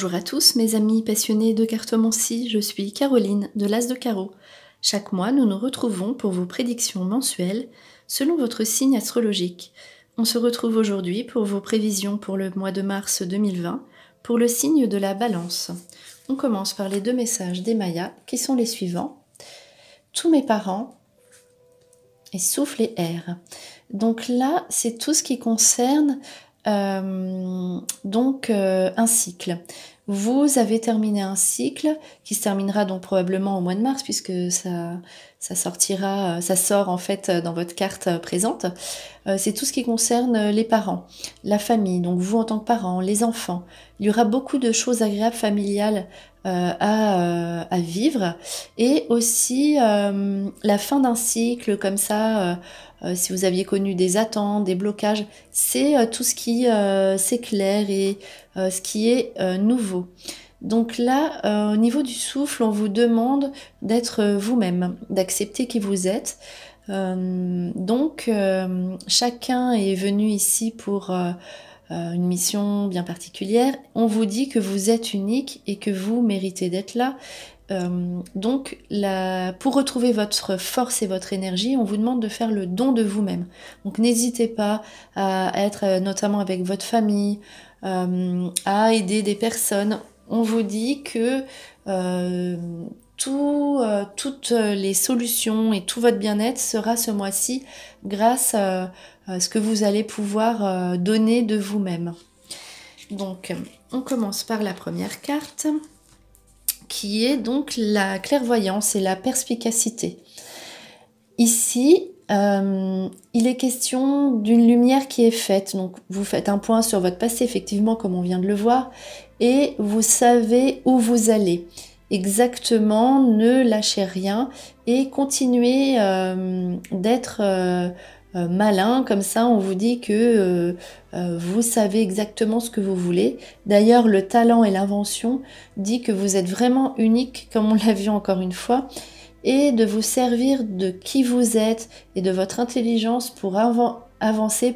Bonjour à tous mes amis passionnés de cartomancie, je suis Caroline de l'As de Carreau. Chaque mois, nous nous retrouvons pour vos prédictions mensuelles selon votre signe astrologique. On se retrouve aujourd'hui pour vos prévisions pour le mois de mars 2020 pour le signe de la Balance. On commence par les deux messages des Mayas qui sont les suivants. Tous mes parents et souffle et air. Donc là, c'est tout ce qui concerne un cycle. Vous avez terminé un cycle qui se terminera donc probablement au mois de mars puisque ça sort en fait dans votre carte présente. C'est tout ce qui concerne les parents, la famille, donc vous en tant que parents, les enfants. Il y aura beaucoup de choses agréables familiales à vivre et aussi la fin d'un cycle comme ça. Si vous aviez connu des attentes, des blocages, c'est tout ce qui s'éclaire et ce qui est nouveau. Donc là, au niveau du souffle, on vous demande d'être vous-même, d'accepter qui vous êtes. Chacun est venu ici pour une mission bien particulière. On vous dit que vous êtes unique et que vous méritez d'être là. Pour retrouver votre force et votre énergie, on vous demande de faire le don de vous-même. Donc n'hésitez pas à être notamment avec votre famille, à aider des personnes. On vous dit que toutes les solutions et tout votre bien-être sera ce mois-ci grâce à ce que vous allez pouvoir donner de vous-même. Donc, on commence par la première carte, qui est donc la clairvoyance et la perspicacité. Ici, il est question d'une lumière qui est faite. Donc, vous faites un point sur votre passé, effectivement, comme on vient de le voir, et vous savez où vous allez. Exactement, ne lâchez rien et continuez d'être malin, comme ça on vous dit que vous savez exactement ce que vous voulez. D'ailleurs, le talent et l'invention dit que vous êtes vraiment unique, comme on l'a vu encore une fois, et de vous servir de qui vous êtes et de votre intelligence pour avancer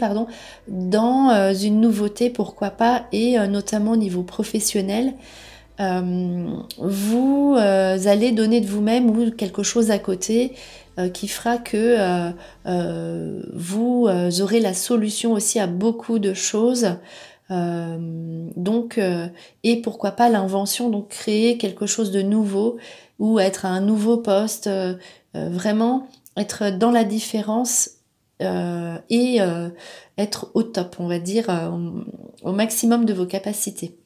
dans une nouveauté, pourquoi pas, et notamment au niveau professionnel. Vous allez donner de vous-même ou quelque chose à côté qui fera que vous aurez la solution aussi à beaucoup de choses. Et pourquoi pas l'invention, donc créer quelque chose de nouveau ou être à un nouveau poste, vraiment être dans la différence et être au top, on va dire, au maximum de vos capacités.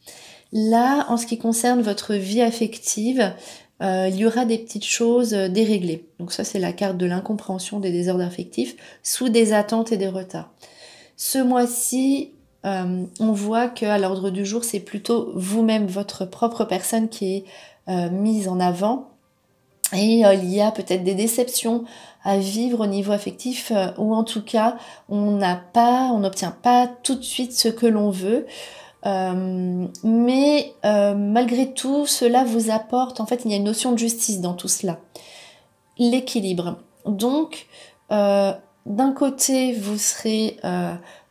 Là, en ce qui concerne votre vie affective, il y aura des petites choses déréglées. Donc ça, c'est la carte de l'incompréhension des désordres affectifs, sous des attentes et des retards. Ce mois-ci, on voit qu'à l'ordre du jour, c'est plutôt vous-même, votre propre personne qui est mise en avant. Et il y a peut-être des déceptions à vivre au niveau affectif, ou en tout cas, on n'obtient pas tout de suite ce que l'on veut. Malgré tout, cela vous apporte, en fait, il y a une notion de justice dans tout cela. L'équilibre. Donc, d'un côté, vous serez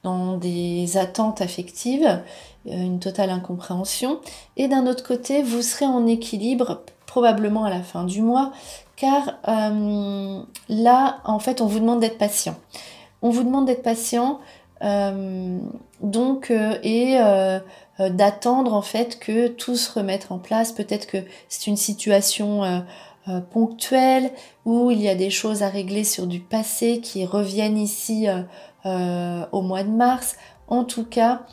dans des attentes affectives, une totale incompréhension, et d'un autre côté, vous serez en équilibre, probablement à la fin du mois, car là, en fait, on vous demande d'être patient. On vous demande d'être patient, d'attendre en fait que tout se remette en place. Peut-être que c'est une situation ponctuelle où il y a des choses à régler sur du passé qui reviennent ici au mois de mars. En tout cas,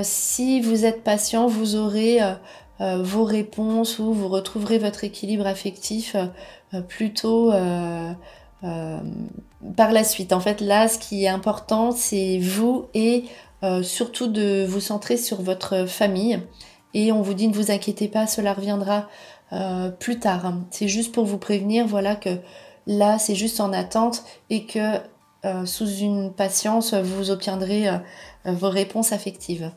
si vous êtes patient, vous aurez vos réponses ou vous retrouverez votre équilibre affectif plutôt par la suite. En fait, là, ce qui est important, c'est vous et surtout de vous centrer sur votre famille. Et on vous dit, ne vous inquiétez pas, cela reviendra plus tard. C'est juste pour vous prévenir, voilà, que là, c'est juste en attente et que sous une patience, vous obtiendrez vos réponses affectives.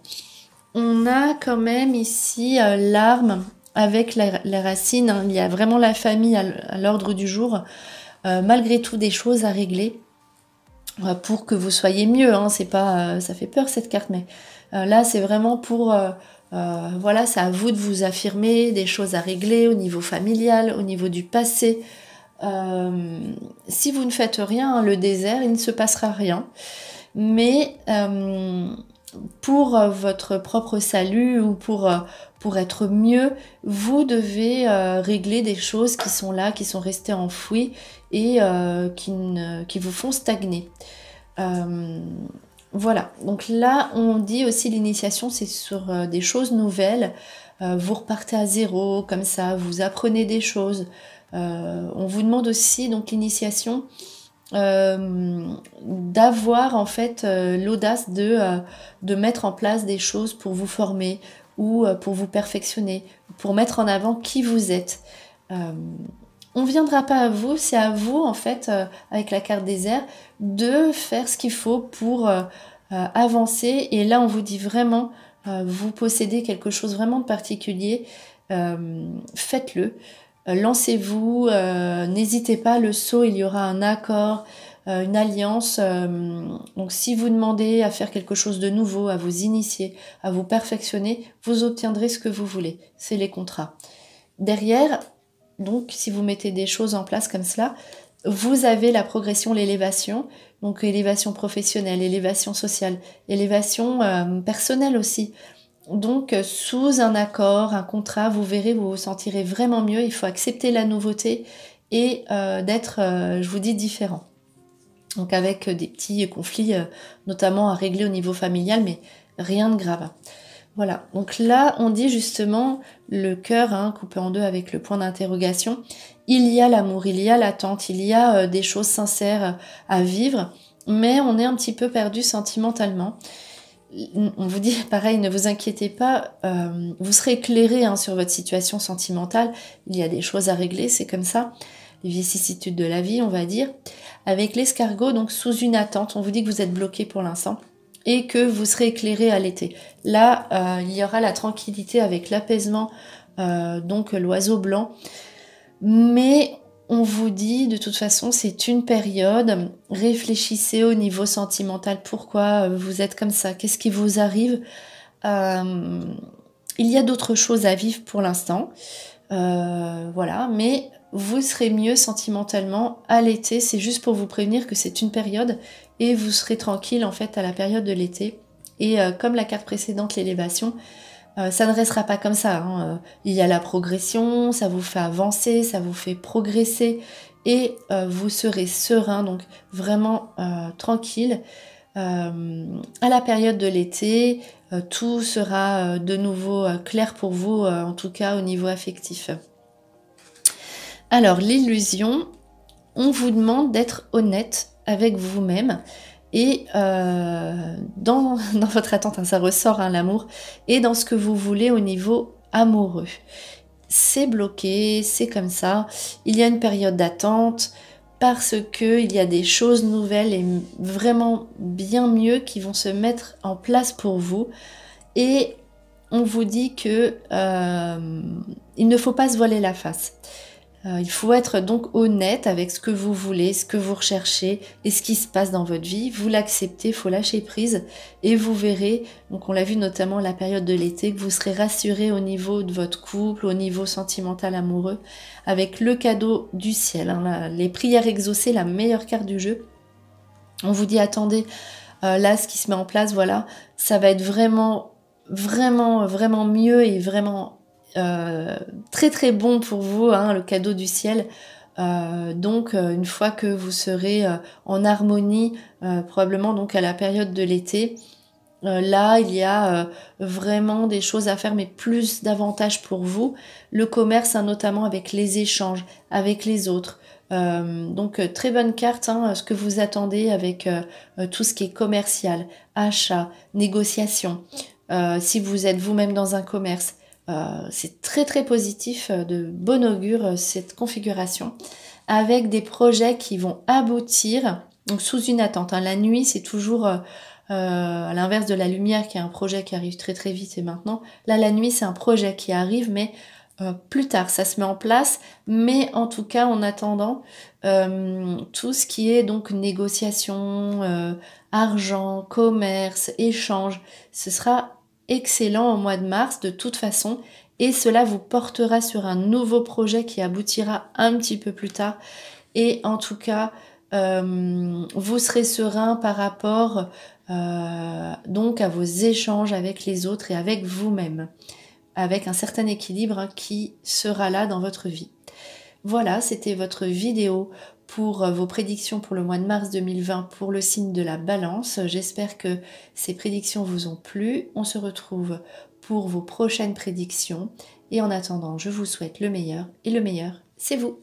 On a quand même ici l'arme avec les racines. Il y a vraiment la famille à l'ordre du jour. Malgré tout, des choses à régler pour que vous soyez mieux. C'est pas, ça fait peur cette carte, mais là, c'est vraiment pour Voilà, c'est à vous de vous affirmer, des choses à régler au niveau familial, au niveau du passé. Si vous ne faites rien, le désert, il ne se passera rien. Mais pour votre propre salut ou pour être mieux, vous devez régler des choses qui sont là, qui sont restées enfouies et qui vous font stagner. Voilà, donc là on dit aussi l'initiation c'est sur des choses nouvelles, vous repartez à zéro comme ça, vous apprenez des choses. On vous demande aussi donc l'initiation d'avoir en fait l'audace de mettre en place des choses pour vous former ou pour vous perfectionner, pour mettre en avant qui vous êtes. On ne viendra pas à vous, c'est à vous en fait, avec la carte désert, de faire ce qu'il faut pour avancer. Et là, on vous dit vraiment, vous possédez quelque chose vraiment de particulier, faites-le. Lancez-vous, n'hésitez pas, le saut, il y aura un accord, une alliance. Donc si vous demandez à faire quelque chose de nouveau, à vous initier, à vous perfectionner, vous obtiendrez ce que vous voulez. C'est les contrats. Derrière, donc si vous mettez des choses en place comme cela, vous avez la progression, l'élévation, donc élévation professionnelle, élévation sociale, élévation personnelle aussi. Donc, sous un accord, un contrat, vous verrez, vous vous sentirez vraiment mieux. Il faut accepter la nouveauté et d'être, je vous dis, différent. Donc, avec des petits conflits, notamment à régler au niveau familial, mais rien de grave. Voilà. Donc là, on dit justement le cœur, coupé en deux avec le point d'interrogation. Il y a l'amour, il y a l'attente, il y a des choses sincères à vivre, mais on est un petit peu perdu sentimentalement. On vous dit pareil, ne vous inquiétez pas, vous serez éclairé sur votre situation sentimentale, il y a des choses à régler, c'est comme ça, les vicissitudes de la vie, on va dire. Avec l'escargot, donc sous une attente, on vous dit que vous êtes bloqué pour l'instant et que vous serez éclairé à l'été. Là, il y aura la tranquillité avec l'apaisement, donc l'oiseau blanc, mais on vous dit, de toute façon, c'est une période. Réfléchissez au niveau sentimental. Pourquoi vous êtes comme ça? Qu'est-ce qui vous arrive? Il y a d'autres choses à vivre pour l'instant. Voilà, mais vous serez mieux sentimentalement à l'été. C'est juste pour vous prévenir que c'est une période et vous serez tranquille en fait à la période de l'été. Et comme la carte précédente, l'élévation, ça ne restera pas comme ça. Il y a la progression, ça vous fait avancer, ça vous fait progresser et vous serez serein, donc vraiment tranquille. À la période de l'été, tout sera de nouveau clair pour vous, en tout cas au niveau affectif. Alors l'illusion, on vous demande d'être honnête avec vous-même. Et dans votre attente, ça ressort l'amour, et dans ce que vous voulez au niveau amoureux. C'est bloqué, c'est comme ça. Il y a une période d'attente parce que il y a des choses nouvelles et vraiment bien mieux qui vont se mettre en place pour vous. Et on vous dit que il ne faut pas se voiler la face. Il faut être donc honnête avec ce que vous voulez, ce que vous recherchez et ce qui se passe dans votre vie. Vous l'acceptez, il faut lâcher prise et vous verrez, donc on l'a vu notamment la période de l'été, que vous serez rassuré au niveau de votre couple, au niveau sentimental amoureux, avec le cadeau du ciel. Les prières exaucées, la meilleure carte du jeu. On vous dit attendez, là ce qui se met en place, voilà, ça va être vraiment mieux et vraiment très très bon pour vous, le cadeau du ciel. Donc une fois que vous serez en harmonie, probablement donc à la période de l'été, là il y a vraiment des choses à faire, mais plus d'avantages pour vous. Le commerce, notamment avec les échanges avec les autres. Donc très bonne carte, ce que vous attendez avec tout ce qui est commercial, achat, négociation. Si vous êtes vous-même dans un commerce, c'est très très positif, de bon augure cette configuration, avec des projets qui vont aboutir, donc sous une attente. La nuit, c'est toujours à l'inverse de la lumière, qui est un projet qui arrive très très vite et maintenant. Là, la nuit, c'est un projet qui arrive, mais plus tard, ça se met en place. Mais en tout cas, en attendant, tout ce qui est donc négociation, argent, commerce, échange, ce sera excellent au mois de mars de toute façon et cela vous portera sur un nouveau projet qui aboutira un petit peu plus tard. Et en tout cas, vous serez serein par rapport donc à vos échanges avec les autres et avec vous-même, avec un certain équilibre qui sera là dans votre vie. Voilà, c'était votre vidéo pour vos prédictions pour le mois de mars 2020 pour le signe de la Balance. J'espère que ces prédictions vous ont plu. On se retrouve pour vos prochaines prédictions. Et en attendant, je vous souhaite le meilleur et le meilleur, c'est vous.